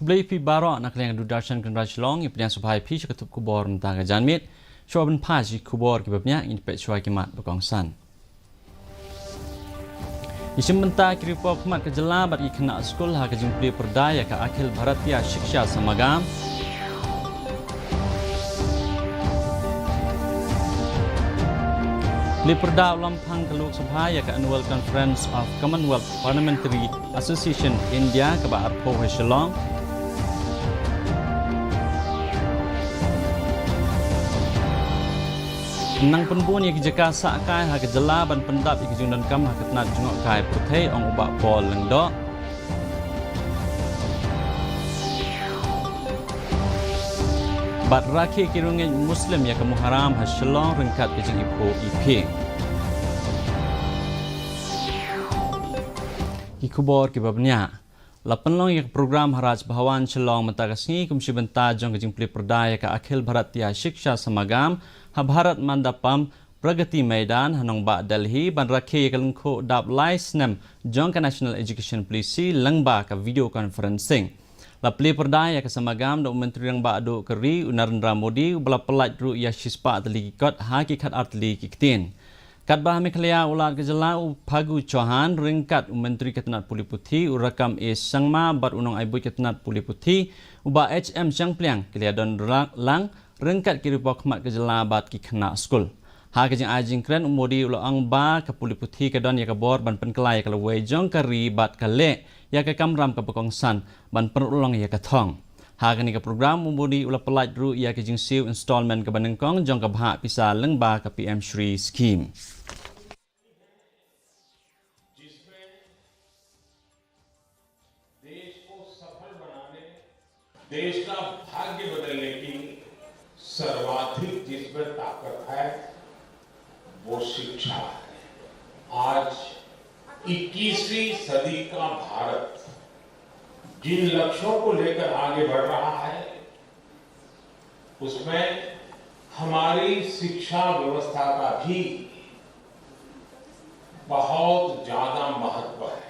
Kubli pi baro nak leng Doodarshan Congratulong ipnya supaya pi ketup kubor tentang janmit shoban paji kubor kibabnya in pet shwa kimat bakongsan. Isim benta kiri pop mat kejela bagi kena skul ha kejumpi perdaya ke Akhil Bharatiya Shiksha Samagam. Liperda Lampang ke Lok Sabha ya ke Annual Conference of Commonwealth Parliamentary Association India ke Arpo Shillong. Nang penbun yang jeka sakai ha kejela ban pendap ikijung dan kam ha ketnat jungok kai putih ong ubak pol lengdok. Bat rakhi kirungin Muslim ya ke Muharram ha Shillong rengkat kejing ipo iping. Ikubor kibabnya. Lapan long yang program Haraj Bahawan Shillong mentagasngi kumsi benta jong kejing pli perdaya ke Akhil Bharatiya Shiksha Samagam ha Bharat Mandapam Pragati Maidan hanong ba Delhi ban rakhi kalungko dap laisnem jong ke National Education Policy langba ka video conferencing. Lapli perdaya ke Samagam do menteri yang ba adu keri Narendra Modi bala pelat ru ya shispa atli kot hakikat atli kiktin. Kadbah Mekhlaya ulat kejela Phagu Chauhan ringkat menteri ketenat puli putih urakam e sangma bat unong aibu ketenat puli putih uba HM Changpliang keliadon lang rengkat kiri pokmat kejela bat ki kena skul. Ha kejing ajing kren umodi ulang ba ke puli putih ke don ya ke bor ban penkelai ke lewai jong keri bat ke le ya ke kamram ke pekongsan ban penulang ya ke thong. Ha kini ke program umodi ulah pelat ru ya ke jing siu installment ke Banengkong jong ke bahak pisah lengba ke PM Shri scheme. देश का भाग्य बदलने की सर्वाधिक जिसमें ताकत है वो शिक्षा है। आज 21वीं सदी का भारत जिन लक्ष्यों को लेकर आगे बढ़ रहा है उसमें हमारी शिक्षा व्यवस्था का भी बहुत ज्यादा महत्व है।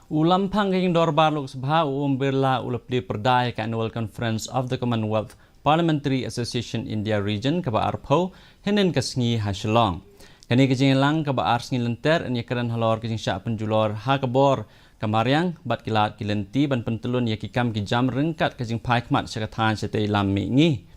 Ulampang kayong dorbar Lok Sabha Birla ulapli perdaya ke Annual Conference of the Commonwealth Parliamentary Association India Region ke Arpo henen kesngi ha Shillong. Kini kejing lang ke Arsngi lenter ini keren halor kejing syak penjulor ha kebor kamaryang bat kilat kilenti ban pentelun ya kikam ki jam rengkat kejing paikmat syakatan setai lami ngi.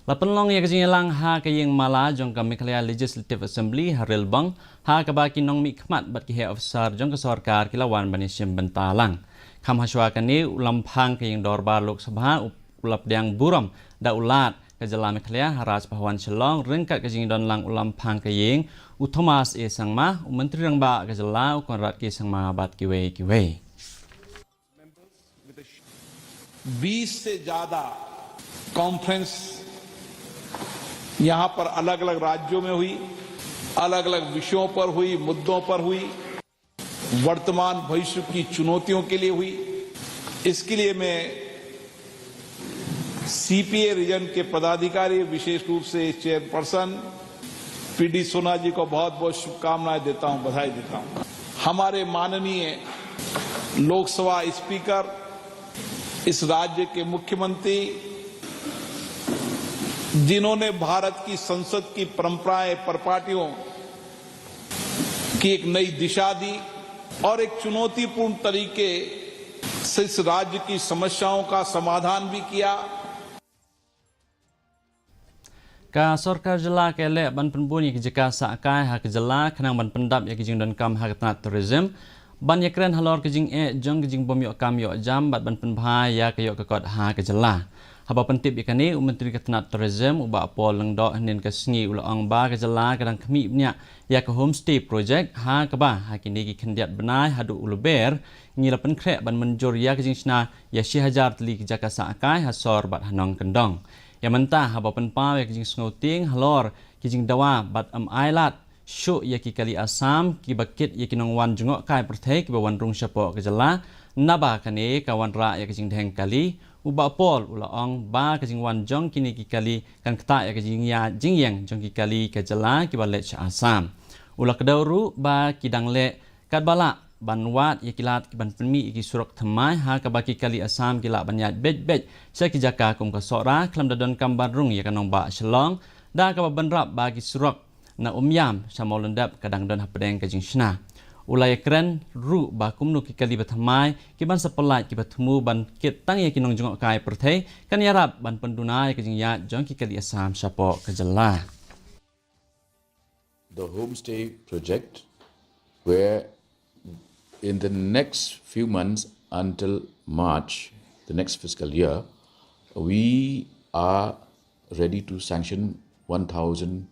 Lapan long ya kejing lang ha kayeng mala jong ke Mekhlaya Legislative Assembly Haril Bang ha ke baki nong mikmat bat ki he officer jong ke sarkar kilawan banisim bentalang. Kam haswa kani ulampang kayeng dorbar Lok Sabha ulap diang buram da ulat ke jela Mekhlaya Haraj Bahawan Shillong rengkat kejing don lang ulampang kayeng Thomas e sangma menteri rang ba ke jela konrat ki sangma bat kiwe 20 से ज्यादा कॉन्फ्रेंस यहाँ पर अलग अलग राज्यों में हुई, अलग अलग विषयों पर हुई, मुद्दों पर हुई, वर्तमान भविष्य की चुनौतियों के लिए हुई। इसके लिए मैं सीपीए रीजन के पदाधिकारी विशेष रूप से चेयरपर्सन पीडी सोना जी को बहुत बहुत शुभकामनाएं देता हूं, बधाई देता हूं। हमारे माननीय लोकसभा स्पीकर, इस राज्य के मुख्यमंत्री जिन्होंने भारत की संसद की परंपराएं परपाटियों की एक नई दिशा दी और एक चुनौतीपूर्ण तरीके से इस राज्य की समस्याओं का समाधान भी किया। Ka sorkar jela ke le ban penbunyi ke jeka sakai ha ke jela kenang ban pendap ya kijing dan kam ha ketnat tourism ban ya keren halor kijing jong kijing bom yok kam yok jam bat ban penbhai ya ke yok ke kot ha ke jela. Haba pentip ikani Menteri Ketenat Tourism ubak pol lengdok henin ke sengi ulang ba ke jela kadang kemi bnya ya ke homestay project ha ke ba ha kini ki kendiat benai hadu uluber ngi lapen krek ban menjur ya ke jingsna ya Syih Hajar teli ke jaka sakai ha sor bat hanong kendong. Ya mentah haba penpa ya ke jing sngoting halor ki jing dawa bat ailat syuk ya ki kali asam ki bakit ya ki nong wan jungok kai perthai ki bawan rung syapok ke jela naba kani kawan ra ya ke jing dheng kali ubak pol ulaong ba ke jing wan jong kini ki kali kan kta ya ke jing ya jingyang jong ki kali ke jela ki balet asam ulak dauru ba ki dangle kat bala banwat ya kilat ban penmi iki surak thamai ha ka baki kali asam kila banyat bej sa ki jaka kum ka sora klam dadon kam barung ya kanong ba shalong da ka banrap bagi surak na umyam sa molendap kadang don hapdeng ka jing shna ulai kren ru ba kumnu ki kali bathamai ki ban sapalai ki bathmu ban kit tang ya kinong jongok kai perthei kan yarap ban pendunai ka jing ya jong ki kali asam sapo ka jalla. The homestay project, where in the next few months until March, the next fiscal year, we are ready to sanction 1,000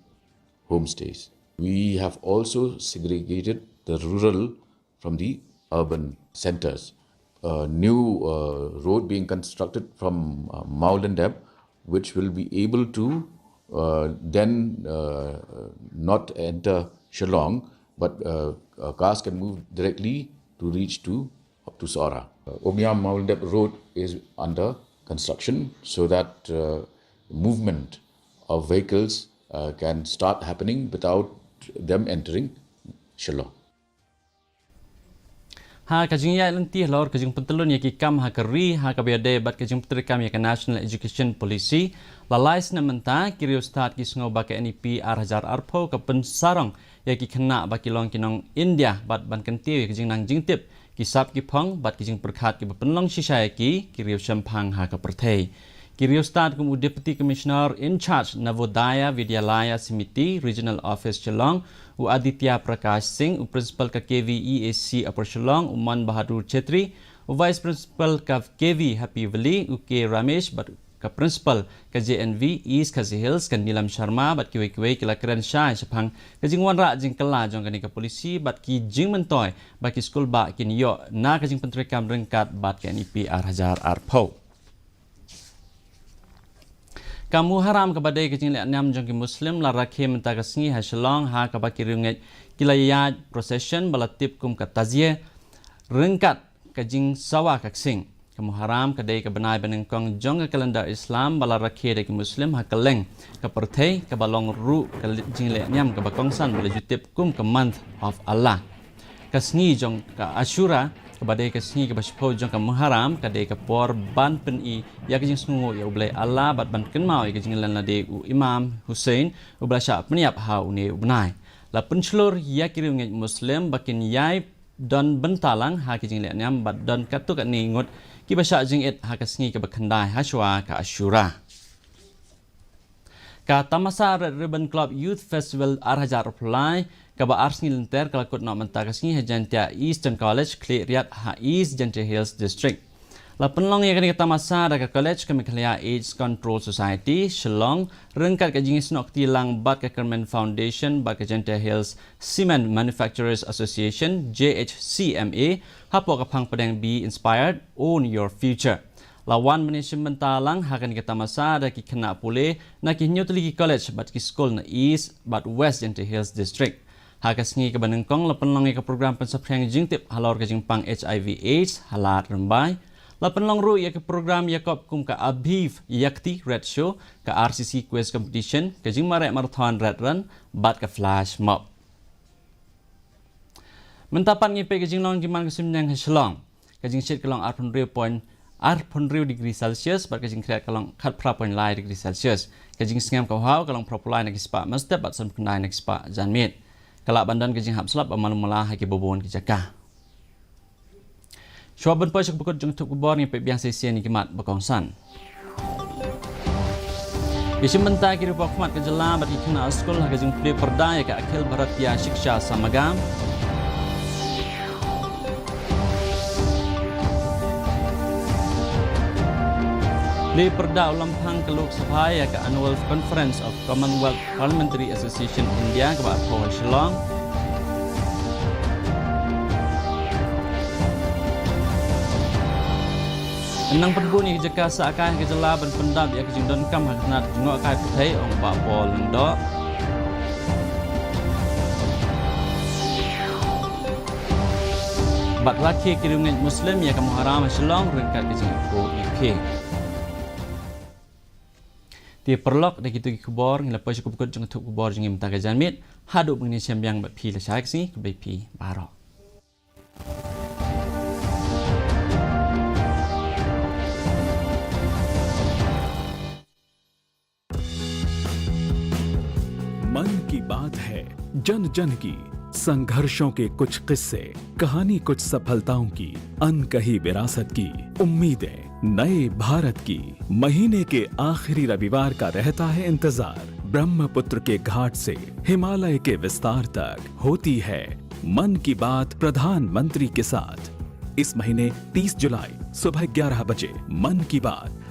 homestays. We have also segregated the rural from the urban centers. A new road being constructed from Maulendab, which will be able to then not enter Shillong, but cars can move directly to reach up to Sora. Omyam Maulendab Road is under construction so that movement of vehicles can start happening without them entering Shillong. Ha kajing ya lenti lor kajing pentelun ya kikam ha keri ha kabiade bat kajing petrikam ya National Education Policy lalais na menta kiri ustad ki sngau ba NEP Hajar Arpo ka pensarong ya ki kena ba kilong kinong India bat ban kentiu ya kajing nang jingtip kisap ki phong bat kajing perkhat ki penlong sisai ki kiri sampang ha ka perthei kiri ustad kum Deputy Commissioner in charge Navodaya Vidyalaya Samiti Regional Office Shillong u Aditya Prakash Singh u Principal ka KVEAC Upper Shillong u Man Bahadur Chetri u Vice Principal ka KV Happy Valley u K Ramesh bat ka Principal ka JNV East Khasi Hills kan Nilam Sharma bat kiwe kila keren syai sepang ka jing wanra jing kala jong kani ka polisi bat ki jing mentoy bat ki skul ba kin yo na ka jing pentrikam rengkat bat ka NEP Hajar Arpo. Kamu haram kepada kecing lek nyam jong ki muslim la rakhe menta ka singi ha shalong ha ka baki ringet kilayat procession balatip kum ka tazie rengkat ka jing sawa ka sing kamu haram kadai ka benai benengkong jong ka kalendar Islam bala rakhe de ki muslim ha kaleng ka perthei ka balong ru ka jing lek nyam ka bakongsan bala jutip kum ka month of Allah ka singi jong ka Ashura kepada kesini ke baspo jong ka muharam kadai ka por ban peni ya kejing sungu ya ublai Allah bat ban kenmau ya kejing lan lade u Imam Hussein u blasha peniap ha une ubnai la pencelur ya kiri ngai muslim bakin yai don bentalang ha kejing le nyam bat don katuk ni ngut ki basha jing et ha kesini ke bakandai ha shwa ka Ashura ka Tamasa Red Ribbon Club Youth Festival Hajar Apply kaba arsni lenter kalakut nak mentah kasni hajantia Eastern College Kleriat ha East Gentle Hills District. La penlong ya kini kata masa ada ke college kami kelia AIDS Control Society Shillong rengkat ke jingis nok tilang bat ke Kerman Foundation bat ke Gentle Hills Cement Manufacturers Association JHCMA hapo kapang pedang be inspired own your future. Lawan management talang hakan kata masa ada ki kena pule nak ki nyutli college bat ki school na East bat West Gentle Hills District. Hakasngi ke Banengkong la penlong ke program pensaphyang jingtip halor ke jingpang HIV AIDS halat rembai la penlong ru ya ke program yakop kum ka Abhiv Yakti Red Show ke RCC quiz competition ke jing marek marathon red run bat ke flash mob mentapan ngipe ke jinglong jiman ke simnyang haslong ke jing shit kelong arpon degree Celsius bat ke jing kreat kelong khat pra.9 degree Celsius ke jing sngam ka hau kelong propulai nak spa mastep bat sam kendai nak spa janmit kalak bandan ke jing hap slap amalumala haki bobon ke jaka Syuaban pajak bukut jeng tuk kubor ni pebiang sesi ni kimat bakongsan Isim mentah kiri pakmat ke jelam bagi kena sekolah ke jeng play perdaya ke Akhil Bharatiya Shiksha Samagam Play perda ulampang ke Lok Sabha ya ke Annual Conference of Commonwealth Parliamentary Association India ke Batu Shillong Enang perbu ni jeka seakan ke jela ban pendap ya ke jingdon kam haknat jengok kai putai ong ba pol ndok bat laki kirungan muslim ya ke Muharram Shillong rengkat ke jingko UK Dia perlok dah gitu kubor ngila pas kubukut jeng tuk kubor jeng imta ke janmit haduk mengini sembiang bat pi la syak si ke pi barok मन की बात है जन जन की, संघर्षों के कुछ किस्से, कहानी कुछ सफलताओं की, अनकही विरासत की, उम्मीदें नए भारत की। महीने के आखिरी रविवार का रहता है इंतजार। ब्रह्मपुत्र के घाट से हिमालय के विस्तार तक होती है मन की बात प्रधानमंत्री के साथ। इस महीने 30 जुलाई सुबह 11 बजे मन की बात